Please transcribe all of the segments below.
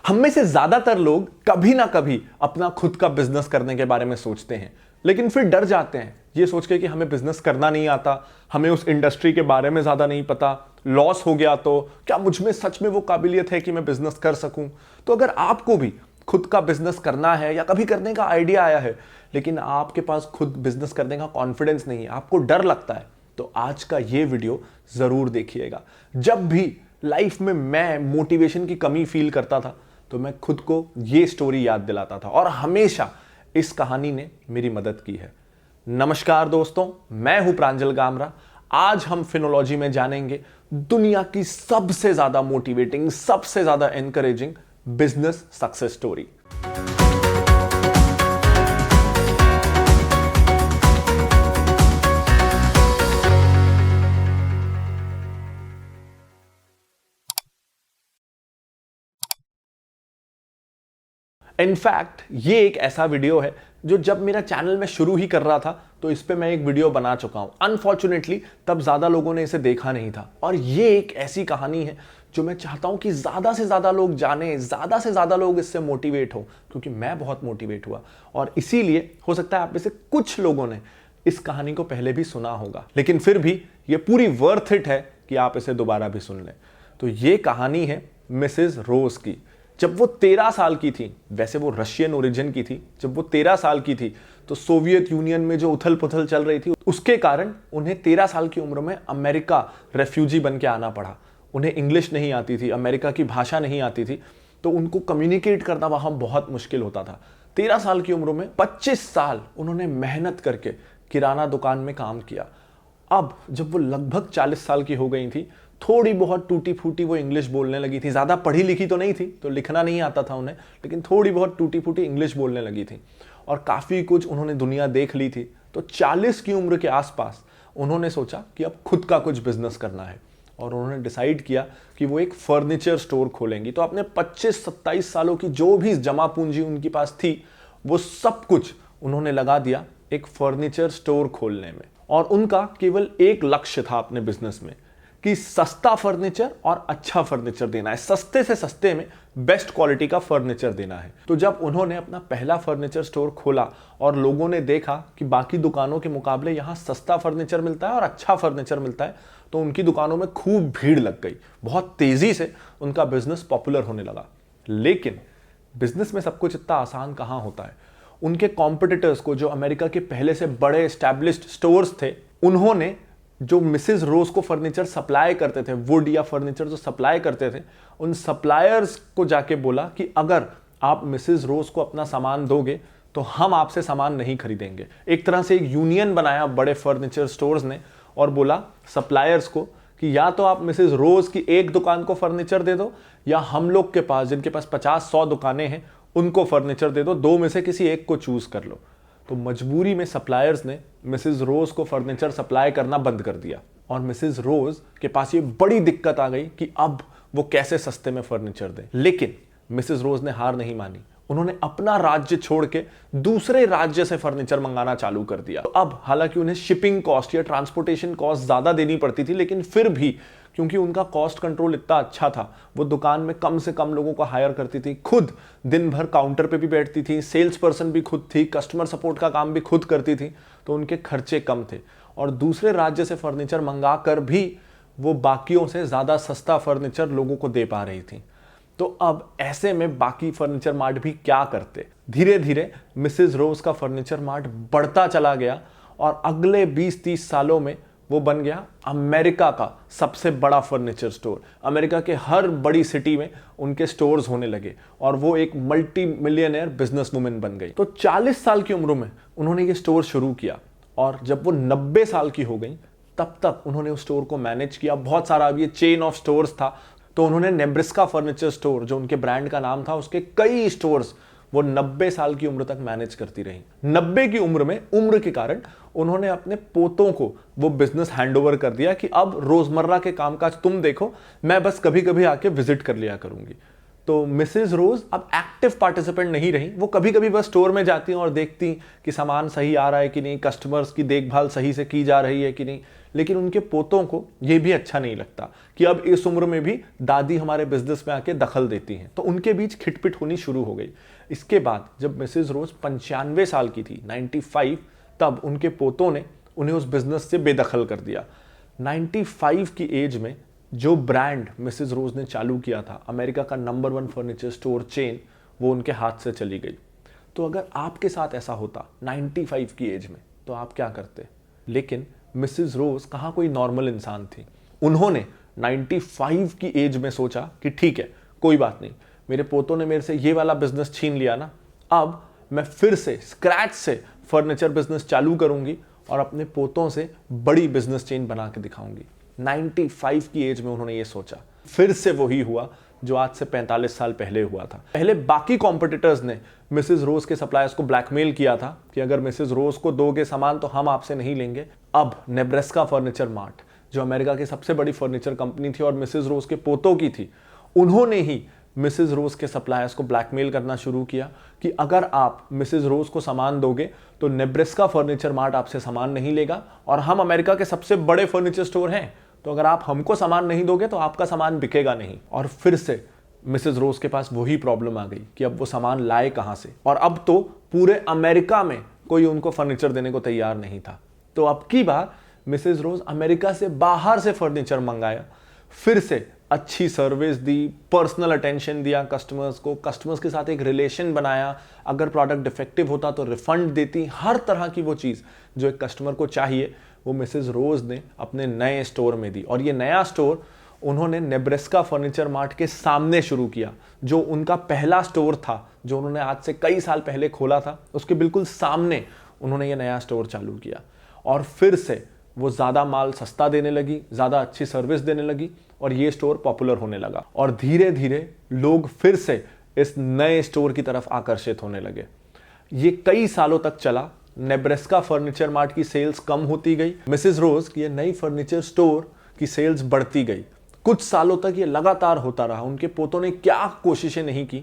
हम में से ज्यादातर लोग कभी ना कभी अपना खुद का बिजनेस करने के बारे में सोचते हैं, लेकिन फिर डर जाते हैं ये सोच के कि हमें बिजनेस करना नहीं आता, हमें उस इंडस्ट्री के बारे में ज्यादा नहीं पता, लॉस हो गया तो क्या मुझ में सच में वो काबिलियत है कि मैं बिजनेस कर सकूं। तो अगर आपको भी खुद का बिजनेस करना है या कभी करने का आइडिया आया है लेकिन आपके पास खुद बिजनेस करने का कॉन्फिडेंस नहीं है, आपको डर लगता है, तो आज का ये वीडियो जरूर देखिएगा। जब भी लाइफ में मैं मोटिवेशन की कमी फील करता था तो मैं खुद को ये स्टोरी याद दिलाता था और हमेशा इस कहानी ने मेरी मदद की है। नमस्कार दोस्तों, मैं हूं प्रांजल गामरा। आज हम फिनोलॉजी में जानेंगे दुनिया की सबसे ज्यादा मोटिवेटिंग, सबसे ज्यादा encouraging business success story. In fact ये एक ऐसा वीडियो है जो जब मेरा चैनल में शुरू ही कर रहा था तो इस पे मैं एक वीडियो बना चुका हूं। अनफॉर्चुनेटली तब ज्यादा लोगों ने इसे देखा नहीं था और ये एक ऐसी कहानी है जो मैं चाहता हूं कि ज्यादा से ज्यादा लोग जाने, ज्यादा से ज्यादा लोग इससे मोटिवेट हो, क्योंकि मैं बहुत मोटिवेट हुआ और इसीलिए हो सकता है आप में से कुछ लोगों ने इस कहानी को पहले भी सुना होगा, लेकिन फिर भी ये पूरी वर्थ इट है कि आप इसे दोबारा भी सुन लें। तो ये कहानी है मिसेस रोज की। जब वो 13 साल की थी, वैसे वो रशियन ओरिजिन की थी, जब वो 13 साल की थी तो सोवियत यूनियन में जो उथल पुथल चल रही थी उसके कारण उन्हें 13 साल की उम्र में अमेरिका रेफ्यूजी बन के आना पड़ा। उन्हें इंग्लिश नहीं आती थी, अमेरिका की भाषा नहीं आती थी, तो उनको कम्युनिकेट करना वहां बहुत मुश्किल होता था। 13 साल की उम्र में 25 साल उन्होंने मेहनत करके किराना दुकान में काम किया। अब जब वो लगभग 40 साल की हो गई थी, थोड़ी बहुत टूटी फूटी वो इंग्लिश बोलने लगी थी। ज़्यादा पढ़ी लिखी तो नहीं थी, तो लिखना नहीं आता था उन्हें, लेकिन थोड़ी बहुत टूटी फूटी इंग्लिश बोलने लगी थी और काफ़ी कुछ उन्होंने दुनिया देख ली थी। तो 40 की उम्र के आसपास उन्होंने सोचा कि अब खुद का कुछ बिजनेस करना है और उन्होंने डिसाइड किया कि वो एक फर्नीचर स्टोर खोलेंगी। तो अपने 25-27 सालों की जो भी जमा पूंजी उनके पास थी वो सब कुछ उन्होंने लगा दिया एक फर्नीचर स्टोर खोलने में। और उनका केवल एक लक्ष्य था अपने बिजनेस में कि सस्ता फर्नीचर और अच्छा फर्नीचर देना है, सस्ते से सस्ते में बेस्ट क्वालिटी का फर्नीचर देना है। तो जब उन्होंने अपना पहला फर्नीचर स्टोर खोला और लोगों ने देखा कि बाकी दुकानों के मुकाबले यहाँ सस्ता फर्नीचर मिलता है और अच्छा फर्नीचर मिलता है, तो उनकी दुकानों में खूब भीड़ लग गई। बहुत तेजी से उनका बिजनेस पॉपुलर होने लगा। लेकिन बिजनेस में सब कुछ इतना आसान कहाँ होता है। उनके कॉम्पिटिटर्स को, जो अमेरिका के पहले से बड़े एस्टैब्लिश्ड स्टोर्स थे, उन्होंने जो मिसेस रोज को फर्नीचर सप्लाई करते थे, वुड या फर्नीचर जो सप्लाई करते थे, उन सप्लायर्स को जाके बोला कि अगर आप मिसेस रोज को अपना सामान दोगे तो हम आपसे सामान नहीं खरीदेंगे। एक तरह से एक यूनियन बनाया बड़े फर्नीचर स्टोर्स ने और बोला सप्लायर्स को कि या तो आप मिसेस रोज की एक दुकान को फर्नीचर दे दो या हम लोग के पास, जिनके पास 50-100 दुकानें हैं, उनको फर्नीचर दे दो। दो में से किसी एक को चूज कर लो। तो मजबूरी में सप्लायर्स ने मिसेस रोज को फर्नीचर सप्लाई करना बंद कर दिया और मिसेस रोज के पास ये बड़ी दिक्कत आ गई कि अब वो कैसे सस्ते में फर्नीचर दें। लेकिन मिसेस रोज ने हार नहीं मानी। उन्होंने अपना राज्य छोड़ के दूसरे राज्य से फर्नीचर मंगाना चालू कर दिया। तो अब हालांकि उन्हें शिपिंग कॉस्ट या ट्रांसपोर्टेशन कॉस्ट ज्यादा देनी पड़ती थी, लेकिन फिर भी क्योंकि उनका कॉस्ट कंट्रोल इतना अच्छा था, वो दुकान में कम से कम लोगों को हायर करती थी, खुद दिन भर काउंटर पे भी बैठती थी, सेल्स पर्सन भी खुद थी, कस्टमर सपोर्ट का काम भी खुद करती थी, तो उनके खर्चे कम थे और दूसरे राज्य से फर्नीचर मंगा कर भी वो बाकियों से ज्यादा सस्ता फर्नीचर लोगों को दे पा रही थी। तो अब ऐसे में बाकी फर्नीचर मार्ट भी क्या करते। धीरे धीरे मिसेस रोज का फर्नीचर मार्ट बढ़ता चला गया और अगले 20-30 सालों में वो बन गया अमेरिका का सबसे बड़ा फर्नीचर स्टोर। अमेरिका के हर बड़ी सिटी में उनके स्टोर्स होने लगे और वो एक मल्टी मिलियनेयर बिजनेस वुमेन बन गई। तो 40 साल की उम्र में उन्होंने ये स्टोर शुरू किया और जब वो 90 साल की हो गई तब तक उन्होंने उस स्टोर को मैनेज किया। बहुत सारा अब ये चेन ऑफ स्टोर्स था, तो उन्होंने नेब्रास्का फर्नीचर स्टोर, जो उनके ब्रांड का नाम था, उसके कई स्टोर्स वो 90 साल की उम्र तक मैनेज करती रही। 90 की उम्र में, उम्र के कारण, उन्होंने अपने पोतों को वो बिजनेस हैंडओवर कर दिया कि अब रोजमर्रा के कामकाज तुम देखो, मैं बस कभी कभी आके विजिट कर लिया करूंगी। तो मिसेस रोज अब एक्टिव पार्टिसिपेंट नहीं रही। वो कभी कभी बस स्टोर में जाती और देखती कि सामान सही आ रहा है कि नहीं, कस्टमर्स की देखभाल सही से की जा रही है कि नहीं, लेकिन उनके पोतों को यह भी अच्छा नहीं लगता कि अब इस उम्र में भी दादी हमारे बिजनेस में आके दखल देती हैं। तो उनके बीच खिटपिट होनी शुरू हो गई। इसके बाद जब मिसेज रोज 95 साल की थी, 95, तब उनके पोतों ने उन्हें उस बिजनेस से बेदखल कर दिया। 95 की एज में जो ब्रांड मिसेज रोज ने चालू किया था, अमेरिका का नंबर 1 फर्नीचर स्टोर चेन, वो उनके हाथ से चली गई। तो अगर आपके साथ ऐसा होता 95 की एज में, तो आप क्या करते? लेकिन मिसेज रोज कहाँ कोई नॉर्मल इंसान थी। उन्होंने 95 की एज में सोचा कि ठीक है, कोई बात नहीं, मेरे पोतों ने मेरे से ये वाला बिजनेस छीन लिया ना, अब मैं फिर से स्क्रैच से फर्नीचर बिजनेस चालू करूंगी और अपने पोतों से बड़ी बिजनेस चेन बना के दिखाऊंगी। 95 की एज में उन्होंने ये सोचा। फिर से वही हुआ जो आज से 45 साल पहले हुआ था। पहले बाकी कॉम्पिटिटर्स ने मिसेज रोज के सप्लायर्स को ब्लैकमेल किया था कि अगर मिसेज रोज को दोगे सामान तो हम आपसे नहीं लेंगे। अब नेब्रास्का फर्नीचर मार्ट, जो अमेरिका की सबसे बड़ी फर्नीचर कंपनी थी और मिसेज रोज के पोतों की थी, उन्होंने ही मिसेज रोज के सप्लायर्स को ब्लैकमेल करना शुरू किया कि अगर आप मिसेज रोज को सामान दोगे तो नेब्रास्का फर्नीचर मार्ट आपसे सामान नहीं लेगा और हम अमेरिका के सबसे बड़े फर्नीचर स्टोर हैं, तो अगर आप हमको सामान नहीं दोगे तो आपका सामान बिकेगा नहीं। और फिर से मिसेज रोज के पास वही प्रॉब्लम आ गई कि अब वो सामान लाए कहां से, और अब तो पूरे अमेरिका में कोई उनको फर्नीचर देने को तैयार नहीं था। तो अब की बार मिसेज रोज अमेरिका से बाहर से फर्नीचर मंगाया, फिर से अच्छी सर्विस दी, पर्सनल अटेंशन दिया कस्टमर्स को, कस्टमर्स के साथ एक रिलेशन बनाया, अगर प्रोडक्ट डिफेक्टिव होता तो रिफंड देती, हर तरह की वो चीज़ जो एक कस्टमर को चाहिए वो मिसेज रोज ने अपने नए स्टोर में दी। और ये नया स्टोर उन्होंने नेब्रास्का फर्नीचर मार्ट के सामने शुरू किया, जो उनका पहला स्टोर था, जो उन्होंने आज से कई साल पहले खोला था, उसके बिल्कुल सामने उन्होंने ये नया स्टोर चालू किया। और फिर से वो ज़्यादा माल सस्ता देने लगी, ज़्यादा अच्छी सर्विस देने लगी और ये स्टोर पॉपुलर होने लगा। और धीरे धीरे लोग फिर से इस नए स्टोर की तरफ आकर्षित होने लगे। ये कई सालों तक चला। नेब्रास्का फर्नीचर मार्ट की सेल्स कम होती गई, मिसेज रोज की ये नई फर्नीचर स्टोर की सेल्स बढ़ती गई। कुछ सालों तक ये लगातार होता रहा। उनके पोतों ने क्या कोशिशें नहीं की,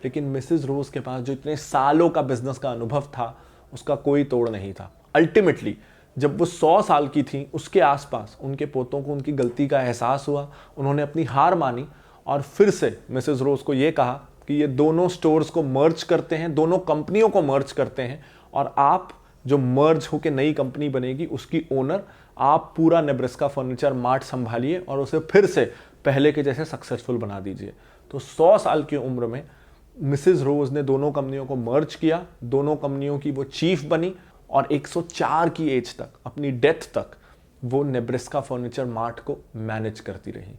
लेकिन मिसेज रोज के पास जो इतने सालों का बिजनेस का अनुभव था, उसका कोई तोड़ नहीं था। अल्टीमेटली जब वो 100 साल की थी, उसके आसपास उनके पोतों को उनकी गलती का एहसास हुआ। उन्होंने अपनी हार मानी और फिर से मिसेज रोज को ये कहा कि ये दोनों स्टोर्स को मर्ज करते हैं, दोनों कंपनियों को मर्ज करते हैं, और आप जो मर्ज होकर नई कंपनी बनेगी उसकी ओनर आप पूरा नेब्रास्का फर्नीचर मार्ट संभालिए और उसे फिर से पहले के जैसे सक्सेसफुल बना दीजिए। तो 100 साल की उम्र में मिसेज रोज ने दोनों कंपनियों को मर्ज किया, दोनों कंपनियों की वो चीफ बनी और 104 की एज तक, अपनी डेथ तक, वो नेब्रास्का फर्नीचर मार्ट को मैनेज करती रही।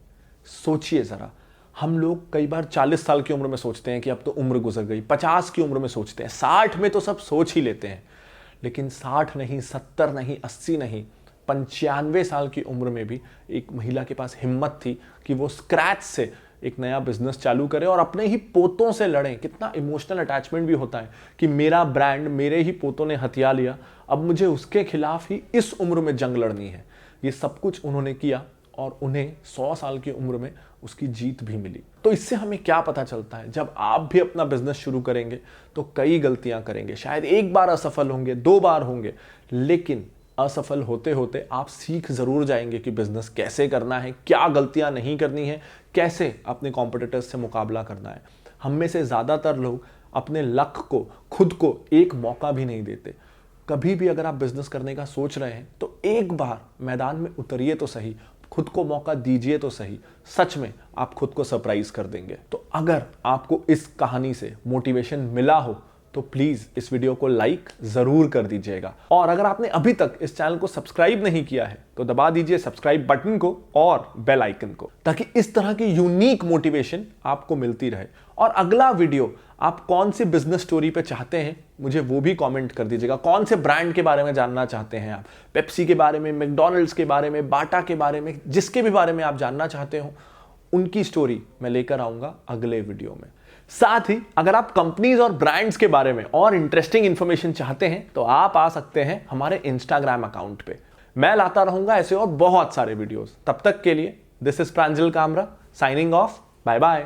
सोचिए ज़रा, हम लोग कई बार 40 साल की उम्र में सोचते हैं कि अब तो उम्र गुजर गई, 50 की उम्र में सोचते हैं, 60 में तो सब सोच ही लेते हैं, लेकिन 60 नहीं, 70 नहीं, 80 नहीं, 95 साल की उम्र में भी एक महिला के पास हिम्मत थी कि वो स्क्रैच से एक नया बिजनेस चालू करे और अपने ही पोतों से लड़ें। कितना इमोशनल अटैचमेंट भी होता है कि मेरा ब्रांड मेरे ही पोतों ने हथिया लिया, अब मुझे उसके खिलाफ ही इस उम्र में जंग लड़नी है। ये सब कुछ उन्होंने किया और उन्हें 100 साल की उम्र में उसकी जीत भी मिली। तो इससे हमें क्या पता चलता है, जब आप भी अपना बिजनेस शुरू करेंगे तो कई गलतियां करेंगे, शायद एक बार असफल होंगे, 2 बार होंगे, लेकिन असफल होते होते आप सीख जरूर जाएंगे कि बिजनेस कैसे करना है, क्या गलतियां नहीं करनी है, कैसे अपने कॉम्पिटिटर्स से मुकाबला करना है। हम में से ज़्यादातर लोग अपने लक को, खुद को एक मौका भी नहीं देते। कभी भी अगर आप बिजनेस करने का सोच रहे हैं तो एक बार मैदान में उतरिए तो सही, खुद को मौका दीजिए तो सही, सच में आप खुद को सरप्राइज कर देंगे। तो अगर आपको इस कहानी से मोटिवेशन मिला हो तो प्लीज इस वीडियो को लाइक जरूर कर दीजिएगा, और अगर आपने अभी तक इस चैनल को सब्सक्राइब नहीं किया है तो दबा दीजिए सब्सक्राइब बटन को और बेल आइकन को, ताकि इस तरह की यूनिक मोटिवेशन आपको मिलती रहे। और अगला वीडियो आप कौन सी बिजनेस स्टोरी पे चाहते हैं मुझे वो भी कमेंट कर दीजिएगा। कौन से ब्रांड के बारे में जानना चाहते हैं आप, पेप्सी के बारे में, मैकडॉनल्ड्स के बारे में, बाटा के बारे में, जिसके भी बारे में आप जानना चाहते हो उनकी स्टोरी मैं लेकर आऊंगा अगले वीडियो में। साथ ही अगर आप कंपनीज और ब्रांड्स के बारे में और इंटरेस्टिंग इंफॉर्मेशन चाहते हैं तो आप आ सकते हैं हमारे इंस्टाग्राम अकाउंट पे। मैं लाता रहूंगा ऐसे और बहुत सारे वीडियोस। तब तक के लिए this is Pranjal Kamra signing off. Bye bye.